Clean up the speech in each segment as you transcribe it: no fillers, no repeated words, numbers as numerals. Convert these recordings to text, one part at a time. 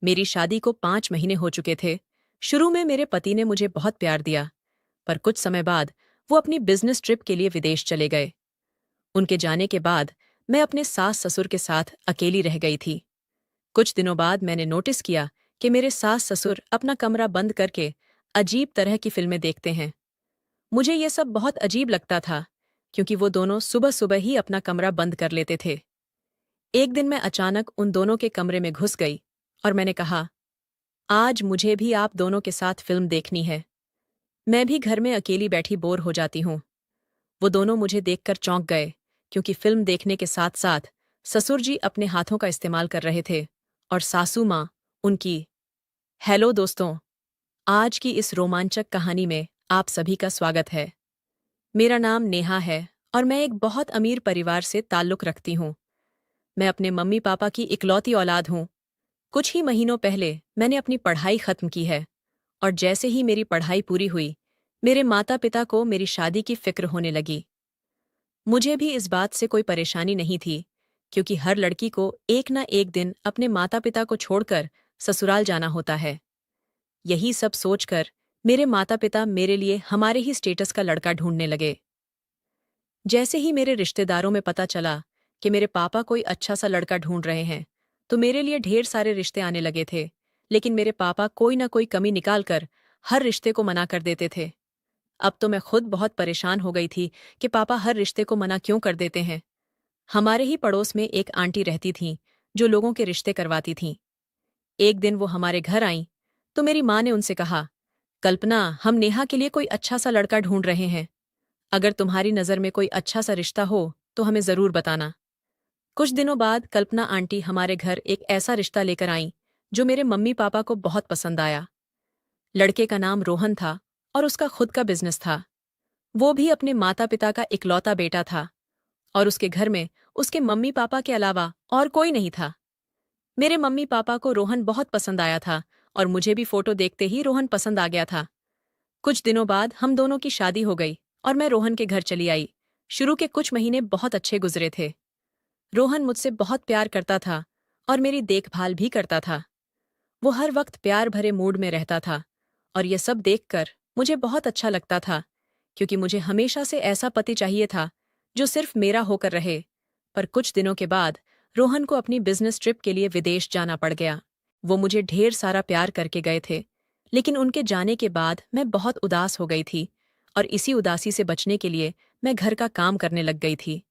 मेरी शादी को 5 महीने हो चुके थे। शुरू में मेरे पति ने मुझे बहुत प्यार दिया, पर कुछ समय बाद वो अपनी बिजनेस ट्रिप के लिए विदेश चले गए। उनके जाने के बाद मैं अपने सास ससुर के साथ अकेली रह गई थी। कुछ दिनों बाद मैंने नोटिस किया कि मेरे सास ससुर अपना कमरा बंद करके अजीब तरह की फिल्में देखते हैं। मुझे ये सब बहुत अजीब लगता था, क्योंकि वो दोनों सुबह सुबह ही अपना कमरा बंद कर लेते थे। एक दिन मैं अचानक उन दोनों के कमरे में घुस गई और मैंने कहा, आज मुझे भी आप दोनों के साथ फिल्म देखनी है। मैं भी घर में अकेली बैठी बोर हो जाती हूँ। वो दोनों मुझे देखकर चौंक गए, क्योंकि फिल्म देखने के साथ साथ ससुर जी अपने हाथों का इस्तेमाल कर रहे थे और सासू माँ उनकी। हेलो दोस्तों, आज की इस रोमांचक कहानी में आप सभी का स्वागत है। मेरा नाम नेहा है और मैं एक बहुत अमीर परिवार से ताल्लुक रखती हूँ। मैं अपने मम्मी पापा की इकलौती औलाद हूँ। कुछ ही महीनों पहले मैंने अपनी पढ़ाई खत्म की है, और जैसे ही मेरी पढ़ाई पूरी हुई, मेरे माता पिता को मेरी शादी की फिक्र होने लगी। मुझे भी इस बात से कोई परेशानी नहीं थी, क्योंकि हर लड़की को एक ना एक दिन अपने माता पिता को छोड़कर ससुराल जाना होता है। यही सब सोचकर मेरे माता पिता मेरे लिए हमारे ही स्टेटस का लड़का ढूंढने लगे। जैसे ही मेरे रिश्तेदारों में पता चला कि मेरे पापा कोई अच्छा सा लड़का ढूंढ रहे हैं, तो मेरे लिए ढेर सारे रिश्ते आने लगे थे। लेकिन मेरे पापा कोई ना कोई कमी निकालकर हर रिश्ते को मना कर देते थे। अब तो मैं खुद बहुत परेशान हो गई थी कि पापा हर रिश्ते को मना क्यों कर देते हैं। हमारे ही पड़ोस में एक आंटी रहती थीं, जो लोगों के रिश्ते करवाती थीं। एक दिन वो हमारे घर आईं, तो मेरी माँ ने उनसे कहा, कल्पना, हम नेहा के लिए कोई अच्छा सा लड़का ढूंढ रहे हैं। अगर तुम्हारी नज़र में कोई अच्छा सा रिश्ता हो तो हमें ज़रूर बताना। कुछ दिनों बाद कल्पना आंटी हमारे घर एक ऐसा रिश्ता लेकर आईं, जो मेरे मम्मी पापा को बहुत पसंद आया। लड़के का नाम रोहन था और उसका खुद का बिजनेस था। वो भी अपने माता पिता का इकलौता बेटा था, और उसके घर में उसके मम्मी पापा के अलावा और कोई नहीं था। मेरे मम्मी पापा को रोहन बहुत पसंद आया था, और मुझे भी फोटो देखते ही रोहन पसंद आ गया था। कुछ दिनों बाद हम दोनों की शादी हो गई और मैं रोहन के घर चली आई। शुरू के कुछ महीने बहुत अच्छे गुजरे थे। रोहन मुझसे बहुत प्यार करता था और मेरी देखभाल भी करता था। वो हर वक्त प्यार भरे मूड में रहता था, और ये सब देखकर मुझे बहुत अच्छा लगता था, क्योंकि मुझे हमेशा से ऐसा पति चाहिए था जो सिर्फ मेरा होकर रहे। पर कुछ दिनों के बाद रोहन को अपनी बिजनेस ट्रिप के लिए विदेश जाना पड़ गया। वो मुझे ढेर सारा प्यार करके गए थे, लेकिन उनके जाने के बाद मैं बहुत उदास हो गई थी, और इसी उदासी से बचने के लिए मैं घर का काम करने लग गई थी।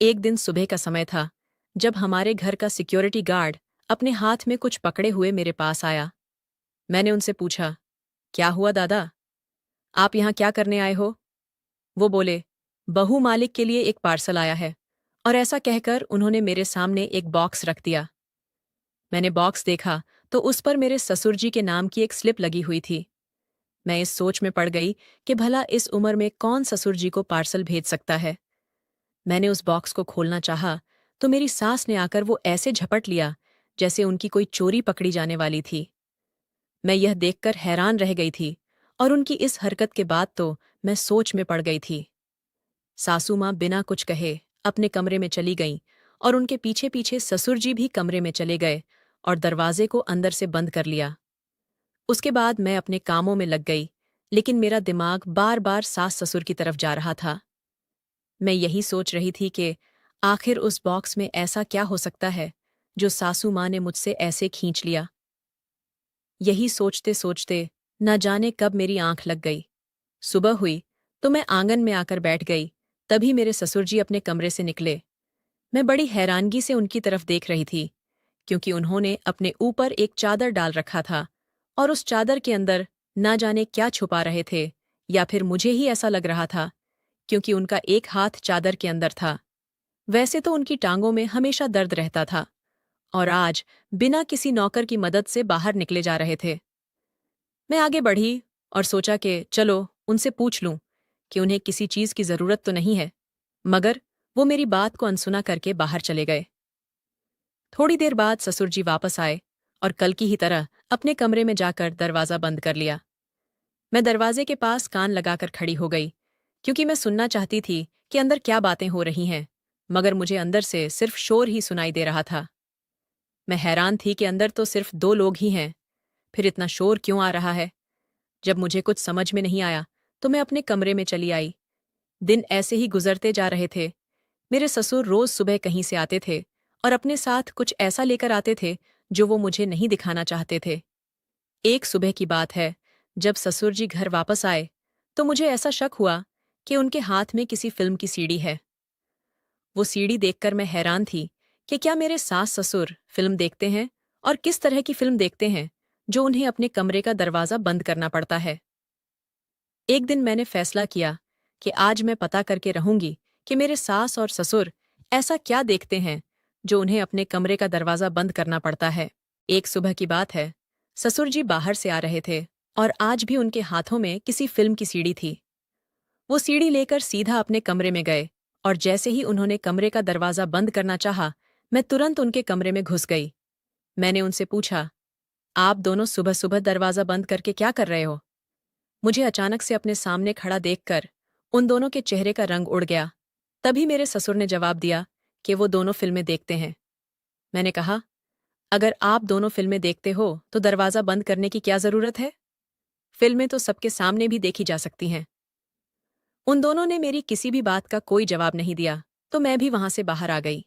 एक दिन सुबह का समय था, जब हमारे घर का सिक्योरिटी गार्ड अपने हाथ में कुछ पकड़े हुए मेरे पास आया। मैंने उनसे पूछा, क्या हुआ दादा? आप यहाँ क्या करने आए हो? वो बोले, बहू मालिक के लिए एक पार्सल आया है। और ऐसा कहकर उन्होंने मेरे सामने एक बॉक्स रख दिया। मैंने बॉक्स देखा तो उस पर मेरे ससुर जी के नाम की एक स्लिप लगी हुई थी। मैं इस सोच में पड़ गई कि भला इस उम्र में कौन ससुर जी को पार्सल भेज सकता है। मैंने उस बॉक्स को खोलना चाहा, तो मेरी सास ने आकर वो ऐसे झपट लिया जैसे उनकी कोई चोरी पकड़ी जाने वाली थी। मैं यह देखकर हैरान रह गई थी, और उनकी इस हरकत के बाद तो मैं सोच में पड़ गई थी। सासू माँ बिना कुछ कहे अपने कमरे में चली गईं, और उनके पीछे पीछे ससुर जी भी कमरे में चले गए और दरवाजे को अंदर से बंद कर लिया। उसके बाद मैं अपने कामों में लग गई, लेकिन मेरा दिमाग बार बार सास ससुर की तरफ जा रहा था। मैं यही सोच रही थी कि आखिर उस बॉक्स में ऐसा क्या हो सकता है जो सासू माँ ने मुझसे ऐसे खींच लिया। यही सोचते सोचते न जाने कब मेरी आंख लग गई। सुबह हुई तो मैं आंगन में आकर बैठ गई। तभी मेरे ससुर जी अपने कमरे से निकले। मैं बड़ी हैरानगी से उनकी तरफ देख रही थी, क्योंकि उन्होंने अपने ऊपर एक चादर डाल रखा था, और उस चादर के अंदर ना जाने क्या छुपा रहे थे, या फिर मुझे ही ऐसा लग रहा था, क्योंकि उनका एक हाथ चादर के अंदर था। वैसे तो उनकी टांगों में हमेशा दर्द रहता था, और आज बिना किसी नौकर की मदद से बाहर निकले जा रहे थे। मैं आगे बढ़ी और सोचा कि चलो उनसे पूछ लूं कि उन्हें किसी चीज की जरूरत तो नहीं है, मगर वो मेरी बात को अनसुना करके बाहर चले गए। थोड़ी देर बाद ससुर जी वापस आए और कल की ही तरह अपने कमरे में जाकर दरवाजा बंद कर लिया। मैं दरवाजे के पास कान लगाकर खड़ी हो गई, क्योंकि मैं सुनना चाहती थी कि अंदर क्या बातें हो रही हैं, मगर मुझे अंदर से सिर्फ शोर ही सुनाई दे रहा था। मैं हैरान थी कि अंदर तो सिर्फ 2 लोग ही हैं, फिर इतना शोर क्यों आ रहा है? जब मुझे कुछ समझ में नहीं आया, तो मैं अपने कमरे में चली आई। दिन ऐसे ही गुजरते जा रहे थे। मेरे ससुर रोज सुबह कहीं से आते थे और अपने साथ कुछ ऐसा लेकर आते थे जो वो मुझे नहीं दिखाना चाहते थे। एक सुबह की बात है, जब ससुर जी घर वापस आए, तो मुझे ऐसा शक हुआ कि उनके हाथ में किसी फिल्म की सीडी है। वो सीडी देखकर मैं हैरान थी कि क्या मेरे सास ससुर फिल्म देखते हैं और किस तरह की फिल्म देखते हैं जो उन्हें अपने कमरे का दरवाजा बंद करना पड़ता है। एक दिन मैंने फैसला किया कि आज मैं पता करके रहूंगी कि मेरे सास और ससुर ऐसा क्या देखते हैं जो उन्हें अपने कमरे का दरवाजा बंद करना पड़ता है। एक सुबह की बात है, ससुर जी बाहर से आ रहे थे और आज भी उनके हाथों में किसी फिल्म की सीडी थी। वो सीडी लेकर सीधा अपने कमरे में गए और जैसे ही उन्होंने कमरे का दरवाजा बंद करना चाहा, मैं तुरंत उनके कमरे में घुस गई। मैंने उनसे पूछा, आप दोनों सुबह सुबह दरवाजा बंद करके क्या कर रहे हो? मुझे अचानक से अपने सामने खड़ा देखकर उन दोनों के चेहरे का रंग उड़ गया। तभी मेरे ससुर ने जवाब दिया कि वो दोनों फिल्में देखते हैं। मैंने कहा, अगर आप दोनों फिल्में देखते हो तो दरवाजा बंद करने की क्या जरूरत है? फिल्में तो सबके सामने भी देखी जा सकती हैं। उन दोनों ने मेरी किसी भी बात का कोई जवाब नहीं दिया, तो मैं भी वहां से बाहर आ गई।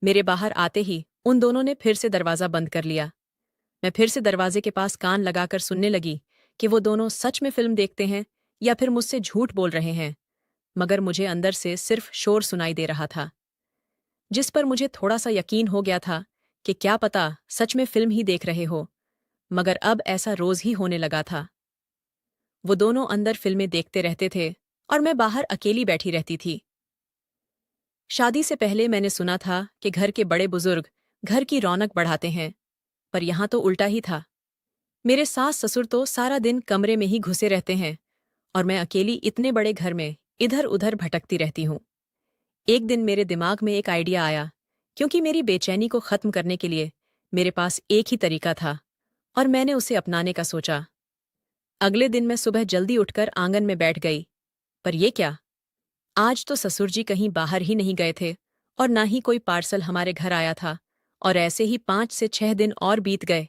मेरे बाहर आते ही उन दोनों ने फिर से दरवाजा बंद कर लिया। मैं फिर से दरवाजे के पास कान लगाकर सुनने लगी कि वो दोनों सच में फिल्म देखते हैं या फिर मुझसे झूठ बोल रहे हैं, मगर मुझे अंदर से सिर्फ शोर सुनाई दे रहा था, जिस पर मुझे थोड़ा सा यकीन हो गया था कि क्या पता सच में फिल्म ही देख रहे हो। मगर अब ऐसा रोज ही होने लगा था। वो दोनों अंदर फिल्में देखते रहते थे और मैं बाहर अकेली बैठी रहती थी। शादी से पहले मैंने सुना था कि घर के बड़े बुजुर्ग घर की रौनक बढ़ाते हैं, पर यहां तो उल्टा ही था। मेरे सास ससुर तो सारा दिन कमरे में ही घुसे रहते हैं और मैं अकेली इतने बड़े घर में इधर उधर भटकती रहती हूँ। एक दिन मेरे दिमाग में एक आइडिया आया, क्योंकि मेरी बेचैनी को खत्म करने के लिए मेरे पास एक ही तरीका था और मैंने उसे अपनाने का सोचा। अगले दिन मैं सुबह जल्दी उठकर आंगन में बैठ गई। पर ये क्या, आज तो ससुर जी कहीं बाहर ही नहीं गए थे और ना ही कोई पार्सल हमारे घर आया था, और ऐसे ही 5 से 6 दिन और बीत गए।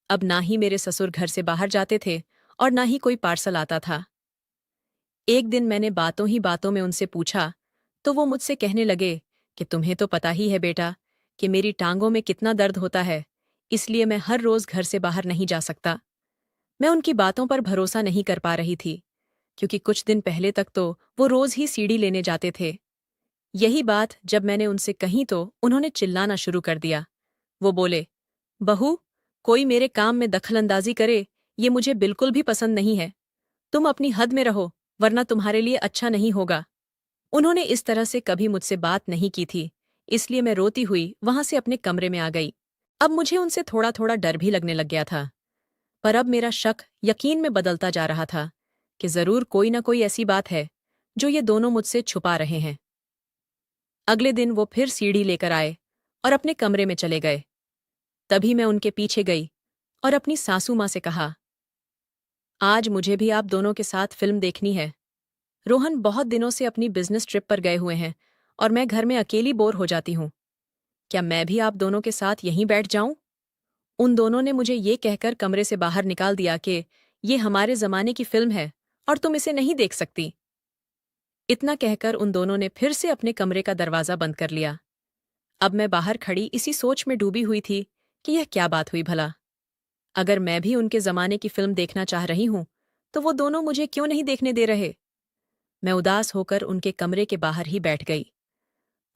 अब ना ही मेरे ससुर घर से बाहर जाते थे और ना ही कोई पार्सल आता था। एक दिन मैंने बातों ही बातों में उनसे पूछा, तो वो मुझसे कहने लगे कि तुम्हें तो पता ही है बेटा कि मेरी टांगों में कितना दर्द होता है, इसलिए मैं हर रोज घर से बाहर नहीं जा सकता। मैं उनकी बातों पर भरोसा नहीं कर पा रही थी, क्योंकि कुछ दिन पहले तक तो वो रोज ही सीढ़ी लेने जाते थे। यही बात जब मैंने उनसे कही तो उन्होंने चिल्लाना शुरू कर दिया। वो बोले, बहू, कोई मेरे काम में दखलंदाजी करे, ये मुझे बिल्कुल भी पसंद नहीं है। तुम अपनी हद में रहो, वरना तुम्हारे लिए अच्छा नहीं होगा। उन्होंने इस तरह से कभी मुझसे बात नहीं की थी, इसलिए मैं रोती हुई वहां से अपने कमरे में आ गई। अब मुझे उनसे थोड़ा थोड़ा डर भी लगने लग गया था, पर अब मेरा शक यकीन में बदलता जा रहा था कि जरूर कोई ना कोई ऐसी बात है जो ये दोनों मुझसे छुपा रहे हैं। अगले दिन वो फिर सीढ़ी लेकर आए और अपने कमरे में चले गए। तभी मैं उनके पीछे गई और अपनी सासू माँ से कहा, आज मुझे भी आप दोनों के साथ फिल्म देखनी है। रोहन बहुत दिनों से अपनी बिजनेस ट्रिप पर गए हुए हैं और मैं घर में अकेली बोर हो जाती हूँ। क्या मैं भी आप दोनों के साथ यहीं बैठ जाऊं? उन दोनों ने मुझे ये कहकर कमरे से बाहर निकाल दिया कि ये हमारे जमाने की फिल्म है और तुम इसे नहीं देख सकती। इतना कहकर उन दोनों ने फिर से अपने कमरे का दरवाजा बंद कर लिया। अब मैं बाहर खड़ी इसी सोच में डूबी हुई थी कि यह क्या बात हुई भला। अगर मैं भी उनके जमाने की फिल्म देखना चाह रही हूं, तो वो दोनों मुझे क्यों नहीं देखने दे रहे? मैं उदास होकर उनके कमरे के बाहर ही बैठ गई।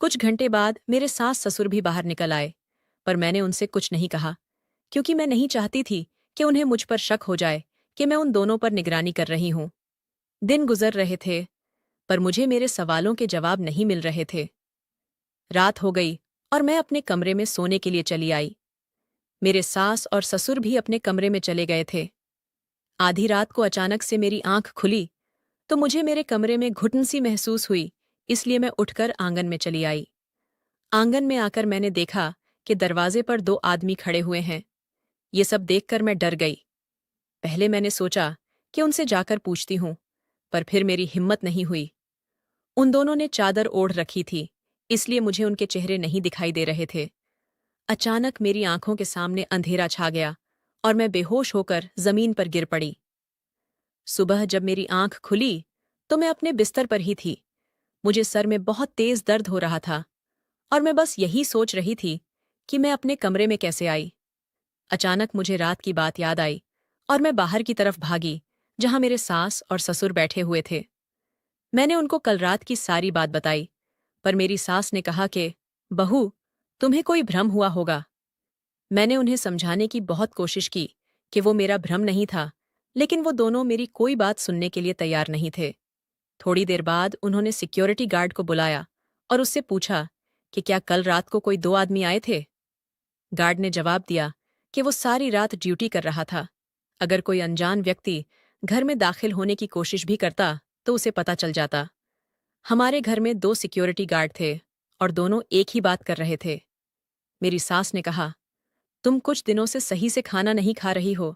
कुछ घंटे बाद मेरे सास ससुर भी बाहर निकल आए, पर मैंने उनसे कुछ नहीं कहा, क्योंकि मैं नहीं चाहती थी कि उन्हें मुझ पर शक हो जाए कि मैं उन दोनों पर निगरानी कर रही हूं। दिन गुजर रहे थे, पर मुझे मेरे सवालों के जवाब नहीं मिल रहे थे। रात हो गई और मैं अपने कमरे में सोने के लिए चली आई। मेरे सास और ससुर भी अपने कमरे में चले गए थे। आधी रात को अचानक से मेरी आंख खुली, तो मुझे मेरे कमरे में घुटन सी महसूस हुई, इसलिए मैं उठकर आंगन में चली आई। आंगन में आकर मैंने देखा कि दरवाजे पर 2 आदमी खड़े हुए हैं। ये सब देखकर मैं डर गई। पहले मैंने सोचा कि उनसे जाकर पूछती हूँ, पर फिर मेरी हिम्मत नहीं हुई। उन दोनों ने चादर ओढ़ रखी थी, इसलिए मुझे उनके चेहरे नहीं दिखाई दे रहे थे। अचानक मेरी आंखों के सामने अंधेरा छा गया और मैं बेहोश होकर जमीन पर गिर पड़ी। सुबह जब मेरी आंख खुली तो मैं अपने बिस्तर पर ही थी। मुझे सर में बहुत तेज दर्द हो रहा था और मैं बस यही सोच रही थी कि मैं अपने कमरे में कैसे आई। अचानक मुझे रात की बात याद आई और मैं बाहर की तरफ भागी, जहां मेरे सास और ससुर बैठे हुए थे। मैंने उनको कल रात की सारी बात बताई, पर मेरी सास ने कहा कि बहू, तुम्हें कोई भ्रम हुआ होगा। मैंने उन्हें समझाने की बहुत कोशिश की कि वो मेरा भ्रम नहीं था, लेकिन वो दोनों मेरी कोई बात सुनने के लिए तैयार नहीं थे। थोड़ी देर बाद उन्होंने सिक्योरिटी गार्ड को बुलाया और उससे पूछा कि क्या कल रात को कोई 2 आदमी आए थे। गार्ड ने जवाब दिया कि वो सारी रात ड्यूटी कर रहा था। अगर कोई अनजान व्यक्ति घर में दाखिल होने की कोशिश भी करता तो उसे पता चल जाता। हमारे घर में 2 सिक्योरिटी गार्ड थे और दोनों एक ही बात कर रहे थे। मेरी सास ने कहा, तुम कुछ दिनों से सही से खाना नहीं खा रही हो,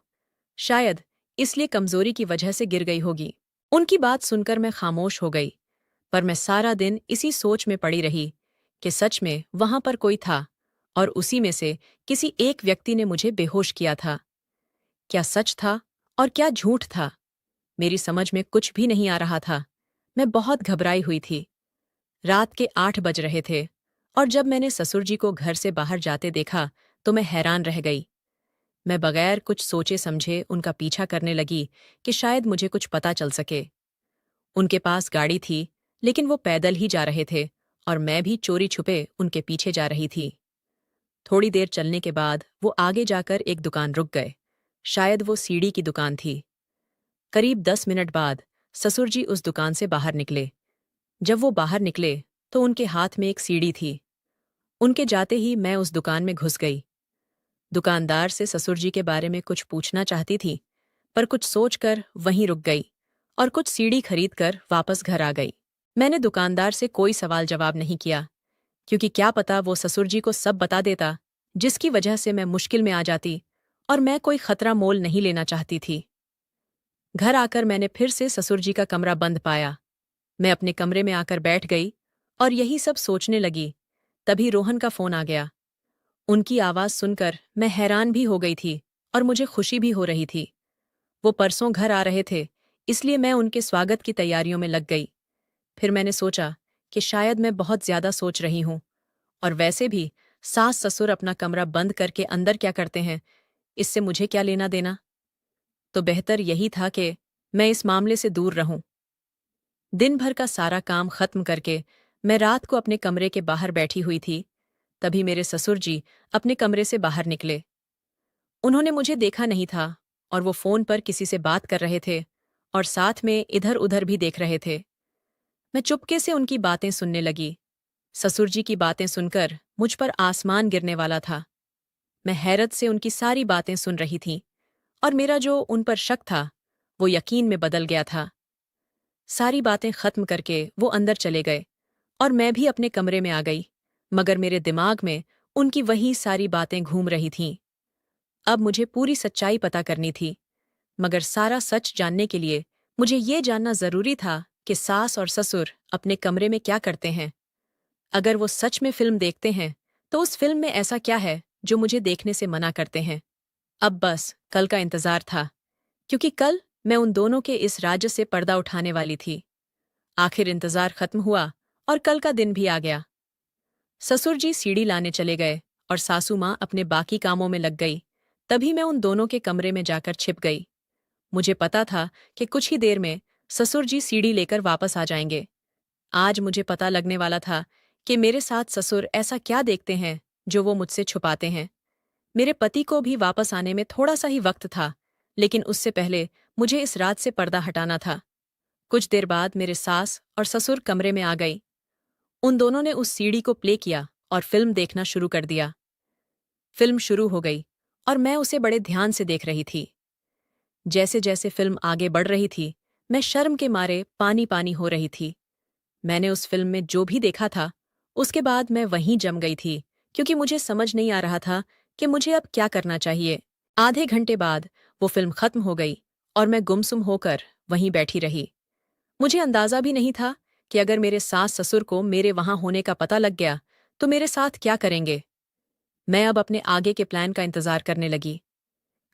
शायद इसलिए कमजोरी की वजह से गिर गई होगी। उनकी बात सुनकर मैं खामोश हो गई, पर मैं सारा दिन इसी सोच में पड़ी रही कि सच में वहां पर कोई था और उसी में से किसी एक व्यक्ति ने मुझे बेहोश किया था। क्या सच था और क्या झूठ था, मेरी समझ में कुछ भी नहीं आ रहा था। मैं बहुत घबराई हुई थी। रात के 8 बज रहे थे और जब मैंने ससुर जी को घर से बाहर जाते देखा तो मैं हैरान रह गई। मैं बगैर कुछ सोचे समझे उनका पीछा करने लगी कि शायद मुझे कुछ पता चल सके। उनके पास गाड़ी थी, लेकिन वो पैदल ही जा रहे थे और मैं भी चोरी छुपे उनके पीछे जा रही थी। थोड़ी देर चलने के बाद वो आगे जाकर एक दुकान रुक गए। शायद वो सीढ़ी की दुकान थी। करीब 10 मिनट बाद ससुर जी उस दुकान से बाहर निकले। जब वो बाहर निकले तो उनके हाथ में एक सीढ़ी थी। उनके जाते ही मैं उस दुकान में घुस गई। दुकानदार से ससुर जी के बारे में कुछ पूछना चाहती थी, पर कुछ सोचकर वहीं रुक गई और कुछ सीढ़ी खरीदकर वापस घर आ गई। मैंने दुकानदार से कोई सवाल जवाब नहीं किया, क्योंकि क्या पता वो ससुर जी को सब बता देता, जिसकी वजह से मैं मुश्किल में आ जाती और मैं कोई खतरा मोल नहीं लेना चाहती थी। घर आकर मैंने फिर से ससुर जी का कमरा बंद पाया। मैं अपने कमरे में आकर बैठ गई और यही सब सोचने लगी। तभी रोहन का फोन आ गया। उनकी आवाज सुनकर मैं हैरान भी हो गई थी और मुझे खुशी भी हो रही थी। वो परसों घर आ रहे थे, इसलिए मैं उनके स्वागत की तैयारियों में लग गई। फिर मैंने सोचा कि शायद मैं बहुत ज्यादा सोच रही हूं, और वैसे भी सास ससुर अपना कमरा बंद करके अंदर क्या करते हैं, इससे मुझे क्या लेना देना। तो बेहतर यही था कि मैं इस मामले से दूर रहूं। दिन भर का सारा काम खत्म करके मैं रात को अपने कमरे के बाहर बैठी हुई थी। तभी मेरे ससुर जी अपने कमरे से बाहर निकले। उन्होंने मुझे देखा नहीं था और वो फोन पर किसी से बात कर रहे थे और साथ में इधर उधर भी देख रहे थे। मैं चुपके से उनकी बातें सुनने लगी। ससुर जी की बातें सुनकर मुझ पर आसमान गिरने वाला था। मैं हैरत से उनकी सारी बातें सुन रही थी और मेरा जो उन पर शक था वो यकीन में बदल गया था। सारी बातें खत्म करके वो अंदर चले गए और मैं भी अपने कमरे में आ गई, मगर मेरे दिमाग में उनकी वही सारी बातें घूम रही थीं। अब मुझे पूरी सच्चाई पता करनी थी, मगर सारा सच जानने के लिए मुझे ये जानना जरूरी था कि सास और ससुर अपने कमरे में क्या करते हैं। अगर वो सच में फिल्म देखते हैं तो उस फिल्म में ऐसा क्या है जो मुझे देखने से मना करते हैं। अब बस कल का इंतजार था, क्योंकि कल मैं उन दोनों के इस राज्य से पर्दा उठाने वाली थी। आखिर इंतजार खत्म हुआ और कल का दिन भी आ गया। ससुर जी सीढ़ी लाने चले गए और सासू माँ अपने बाकी कामों में लग गई। तभी मैं उन दोनों के कमरे में जाकर छिप गई। मुझे पता था कि कुछ ही देर में ससुर जी सीढ़ी लेकर वापस आ जाएंगे। आज मुझे पता लगने वाला था कि मेरे साथ ससुर ऐसा क्या देखते हैं जो वो मुझसे छुपाते हैं। मेरे पति को भी वापस आने में थोड़ा सा ही वक्त था, लेकिन उससे पहले मुझे इस रात से पर्दा हटाना था। कुछ देर बाद मेरे सास और ससुर कमरे में आ गई। उन दोनों ने उस सीडी को प्ले किया और फिल्म देखना शुरू कर दिया। फिल्म शुरू हो गई और मैं उसे बड़े ध्यान से देख रही थी। जैसे जैसे फिल्म आगे बढ़ रही थी, मैं शर्म के मारे पानी पानी हो रही थी। मैंने उस फिल्म में जो भी देखा था, उसके बाद मैं वहीं जम गई थी, क्योंकि मुझे समझ नहीं आ रहा था कि मुझे अब क्या करना चाहिए। आधे घंटे बाद वो फिल्म खत्म हो गई और मैं गुमसुम होकर वहीं बैठी रही। मुझे अंदाजा भी नहीं था कि अगर मेरे सास ससुर को मेरे वहां होने का पता लग गया तो मेरे साथ क्या करेंगे। मैं अब अपने आगे के प्लान का इंतजार करने लगी।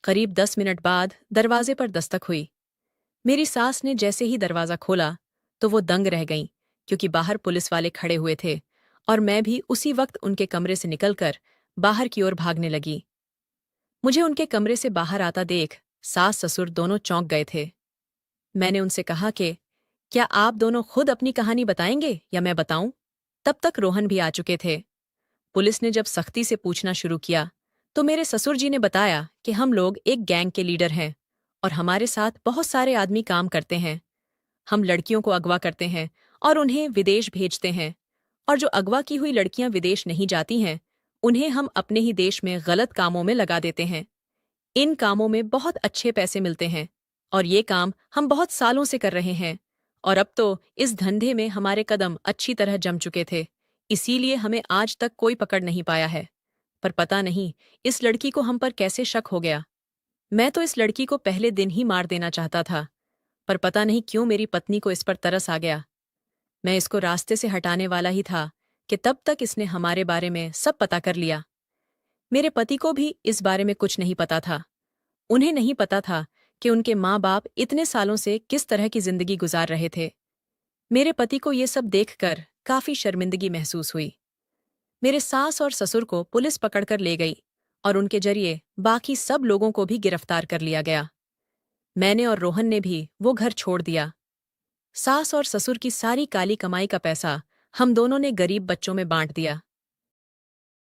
करीब 10 मिनट बाद दरवाजे पर दस्तक हुई। मेरी सास ने जैसे ही दरवाजा खोला तो वो दंग रह गईं, क्योंकि बाहर पुलिस वाले खड़े हुए थे और मैं भी उसी वक्त उनके कमरे से निकलकर बाहर की ओर भागने लगी। मुझे उनके कमरे से बाहर आता देख सास ससुर दोनों चौंक गए थे। मैंने उनसे कहा कि क्या आप दोनों खुद अपनी कहानी बताएंगे या मैं बताऊं? तब तक रोहन भी आ चुके थे। पुलिस ने जब सख्ती से पूछना शुरू किया तो मेरे ससुर जी ने बताया कि हम लोग एक गैंग के लीडर हैं और हमारे साथ बहुत सारे आदमी काम करते हैं। हम लड़कियों को अगवा करते हैं और उन्हें विदेश भेजते हैं, और जो अगवा की हुई लड़कियां विदेश नहीं जाती हैं उन्हें हम अपने ही देश में गलत कामों में लगा देते हैं। इन कामों में बहुत अच्छे पैसे मिलते हैं और ये काम हम बहुत सालों से कर रहे हैं, और अब तो इस धंधे में हमारे कदम अच्छी तरह जम चुके थे, इसीलिए हमें आज तक कोई पकड़ नहीं पाया है। पर पता नहीं इस लड़की को हम पर कैसे शक हो गया। मैं तो इस लड़की को पहले दिन ही मार देना चाहता था, पर पता नहीं क्यों मेरी पत्नी को इस पर तरस आ गया। मैं इसको रास्ते से हटाने वाला ही था कि तब तक इसने हमारे बारे में सब पता कर लिया। मेरे पति को भी इस बारे में कुछ नहीं पता था। उन्हें नहीं पता था कि उनके माँ बाप इतने सालों से किस तरह की जिंदगी गुजार रहे थे। मेरे पति को ये सब देखकर काफी शर्मिंदगी महसूस हुई। मेरे सास और ससुर को पुलिस पकड़कर ले गई और उनके जरिए बाकी सब लोगों को भी गिरफ्तार कर लिया गया। मैंने और रोहन ने भी वो घर छोड़ दिया। सास और ससुर की सारी काली कमाई का पैसा हम दोनों ने गरीब बच्चों में बांट दिया।